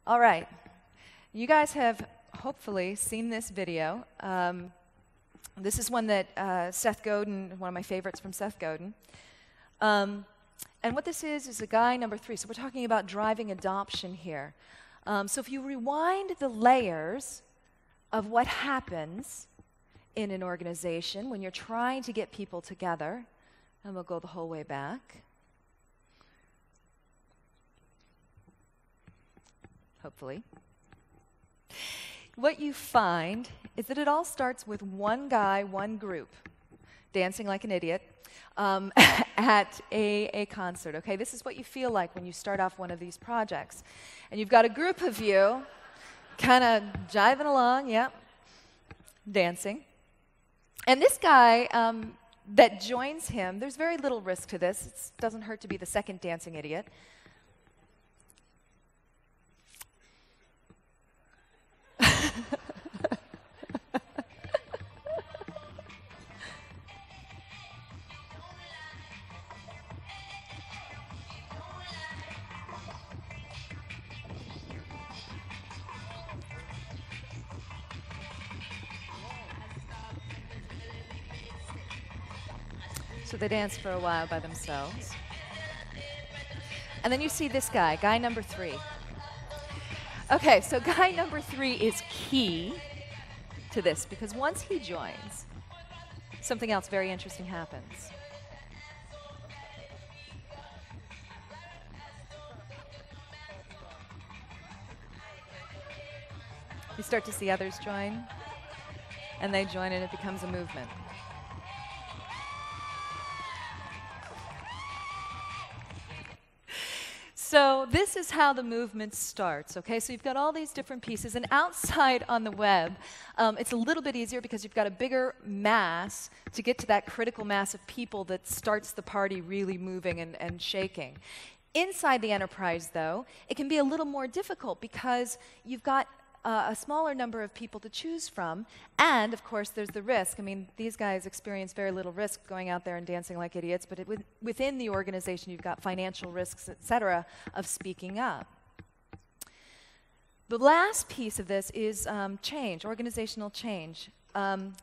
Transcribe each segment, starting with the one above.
All right. You guys have hopefully seen this video. This is one that Seth Godin, one of my favorites from Seth Godin. And what this is a guy number 3. So we're talking about driving adoption here. So if you rewind the layers of what happens in an organization when you're trying to get people together, and we'll go the whole way back. Hopefully. What you find is that it all starts with one guy, one group, dancing like an idiot at a concert. Okay, this is what you feel like when you start off one of these projects. And you've got a group of you kind of jiving along, yep, dancing. And this guy that joins him, there's very little risk to this. It doesn't hurt to be the second dancing idiot. So they dance for a while by themselves. And then you see this guy, guy number 3. Okay, so guy number 3 is key to this because once he joins, something else very interesting happens. You start to see others join, and they join, and it becomes a movement. So this is how the movement starts, okay? So you've got all these different pieces, and outside on the web, it's a little bit easier because you've got a bigger mass to get to that critical mass of people that starts the party really moving and shaking. Inside the enterprise, though, it can be a little more difficult because you've got a smaller number of people to choose from, and of course there's the risk. I mean, these guys experience very little risk going out there and dancing like idiots, but within the organization you've got financial risks, etc., of speaking up. The last piece of this is change, organizational change.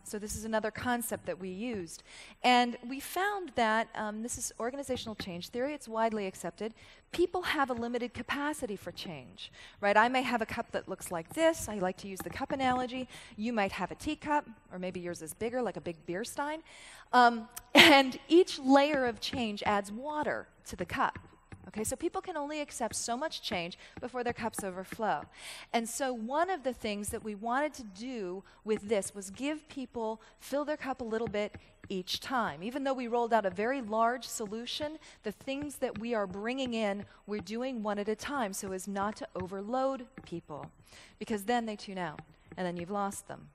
So this is another concept that we used. And we found that this is organizational change theory. It's widely accepted. People have a limited capacity for change, right? I may have a cup that looks like this. I like to use the cup analogy. You might have a teacup, or maybe yours is bigger, like a big beer stein. And each layer of change adds water to the cup. Okay, so people can only accept so much change before their cups overflow. And so one of the things that we wanted to do with this was give people, fill their cup a little bit each time. Even though we rolled out a very large solution, the things that we are bringing in, we're doing one at a time so as not to overload people, because then they tune out, and then you've lost them.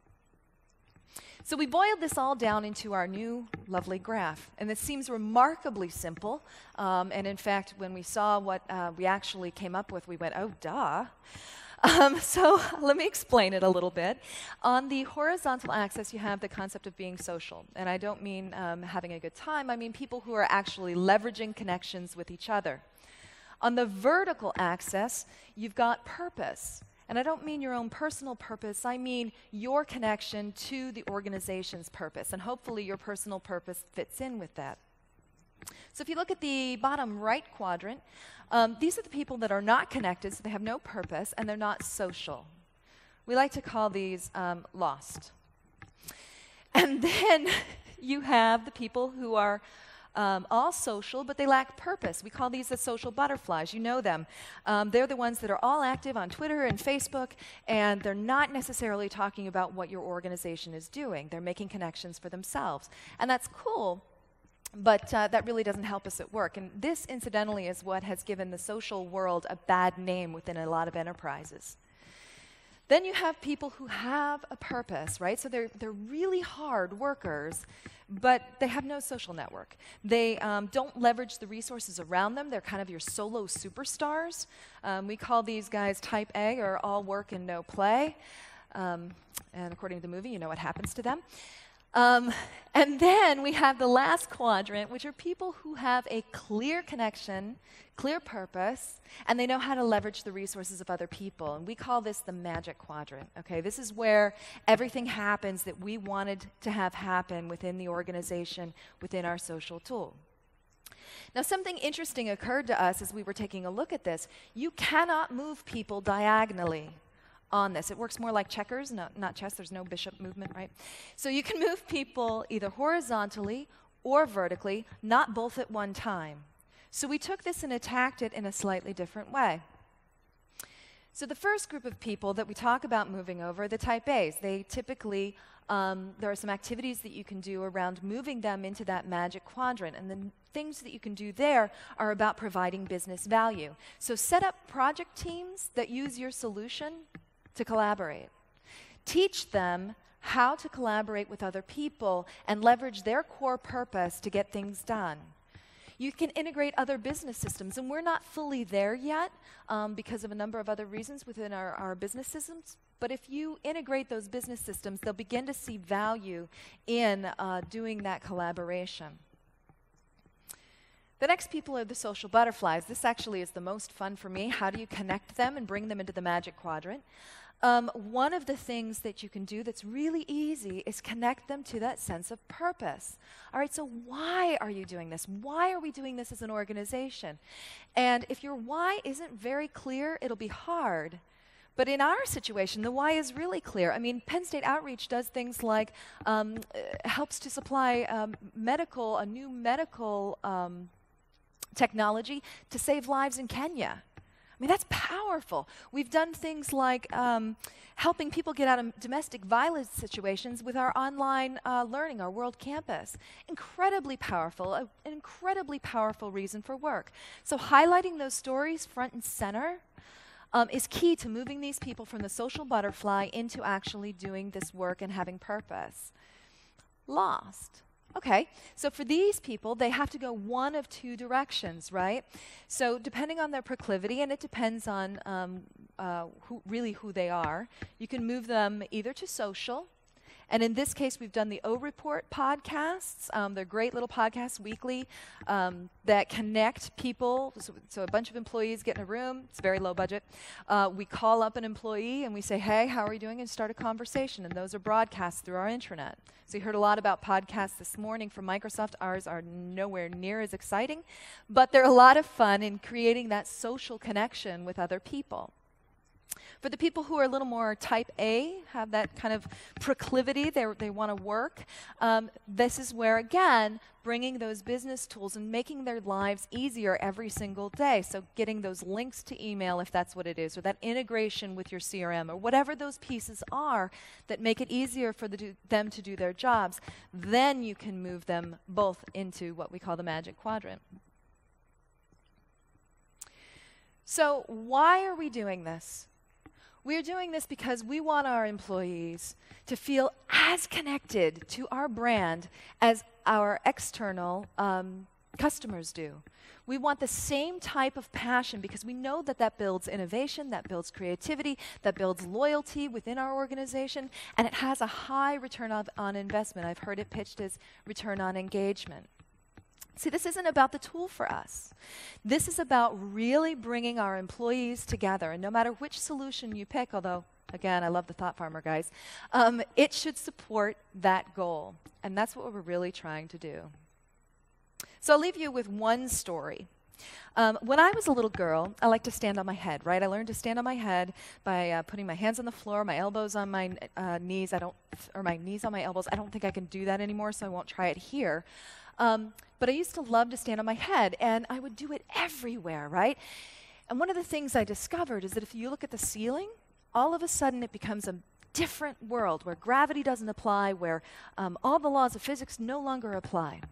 So we boiled this all down into our new lovely graph, and it seems remarkably simple. And in fact, when we saw what we actually came up with, we went, oh, duh. So let me explain it a little bit. On the horizontal axis, you have the concept of being social. And I don't mean having a good time. I mean people who are actually leveraging connections with each other. On the vertical axis, you've got purpose. And I don't mean your own personal purpose, I mean your connection to the organization's purpose, and hopefully your personal purpose fits in with that. So if you look at the bottom right quadrant, these are the people that are not connected, so they have no purpose, and they're not social. We like to call these lost. And then you have the people who are all social, but they lack purpose. We call these the social butterflies. You know them. They're the ones that are all active on Twitter and Facebook, and they're not necessarily talking about what your organization is doing. They're making connections for themselves. And that's cool, but that really doesn't help us at work. And this, incidentally, is what has given the social world a bad name within a lot of enterprises. Then you have people who have a purpose, right? So they're really hard workers, but they have no social network. They don't leverage the resources around them. They're kind of your solo superstars. We call these guys type A, or all work and no play. And according to the movie, you know what happens to them. And then we have the last quadrant, which are people who have a clear connection, clear purpose, and they know how to leverage the resources of other people. And we call this the magic quadrant, okay? This is where everything happens that we wanted to have happen within the organization, within our social tool. Now, something interesting occurred to us as we were taking a look at this. You cannot move people diagonally on this. It works more like checkers, not chess. There's no bishop movement, right? So you can move people either horizontally or vertically, not both at one time. So we took this and attacked it in a slightly different way. So the first group of people that we talk about moving over are the type A's. They typically, there are some activities that you can do around moving them into that magic quadrant. And the things that you can do there are about providing business value. So set up project teams that use your solution to collaborate. Teach them how to collaborate with other people and leverage their core purpose to get things done. You can integrate other business systems, and we're not fully there yet because of a number of other reasons within our business systems. But if you integrate those business systems, they'll begin to see value in doing that collaboration. The next people are the social butterflies. This actually is the most fun for me. How do you connect them and bring them into the magic quadrant? One of the things that you can do that's really easy is connect them to that sense of purpose. All right, so why are you doing this? Why are we doing this as an organization? And if your why isn't very clear, it'll be hard. But in our situation, the why is really clear. I mean, Penn State Outreach does things like helps to supply a new medical technology to save lives in Kenya. I mean, that's powerful. We've done things like helping people get out of domestic violence situations with our online learning, our World Campus. Incredibly powerful, an incredibly powerful reason for work. So highlighting those stories front and center is key to moving these people from the social butterfly into actually doing this work and having purpose. Lost. Okay, so for these people, they have to go one of two directions, right? So depending on their proclivity, and it depends on who they are, you can move them either to social, and in this case, we've done the O Report podcasts. They're great little podcasts weekly that connect people. So a bunch of employees get in a room. It's very low budget. We call up an employee and we say, hey, how are you doing? And start a conversation. And those are broadcast through our intranet. So you heard a lot about podcasts this morning from Microsoft. Ours are nowhere near as exciting, but they're a lot of fun in creating that social connection with other people. For the people who are a little more type A, have that kind of proclivity, they want to work, this is where, again, bringing those business tools and making their lives easier every single day. So getting those links to email, if that's what it is, or that integration with your CRM, or whatever those pieces are that make it easier for them to do their jobs, then you can move them both into what we call the magic quadrant. So why are we doing this? We're doing this because we want our employees to feel as connected to our brand as our external customers do. We want the same type of passion because we know that that builds innovation, that builds creativity, that builds loyalty within our organization, and it has a high return on investment. I've heard it pitched as return on engagement. See, this isn't about the tool for us. This is about really bringing our employees together. And no matter which solution you pick, although, again, I love the thought farmer guys, it should support that goal. And that's what we're really trying to do. So I'll leave you with one story. When I was a little girl, I liked to stand on my head, right? I learned to stand on my head by putting my hands on the floor, my elbows on my knees, or my knees on my elbows. I don't think I can do that anymore, so I won't try it here. But I used to love to stand on my head, and I would do it everywhere, right? And one of the things I discovered is that if you look at the ceiling, all of a sudden it becomes a different world where gravity doesn't apply, where all the laws of physics no longer apply.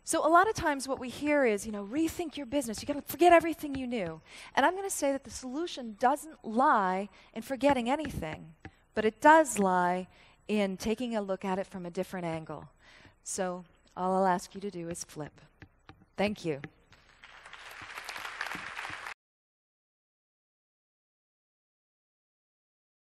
So a lot of times what we hear is, rethink your business. You got to forget everything you knew. And I'm going to say that the solution doesn't lie in forgetting anything, but it does lie in taking a look at it from a different angle. So all I'll ask you to do is flip. Thank you.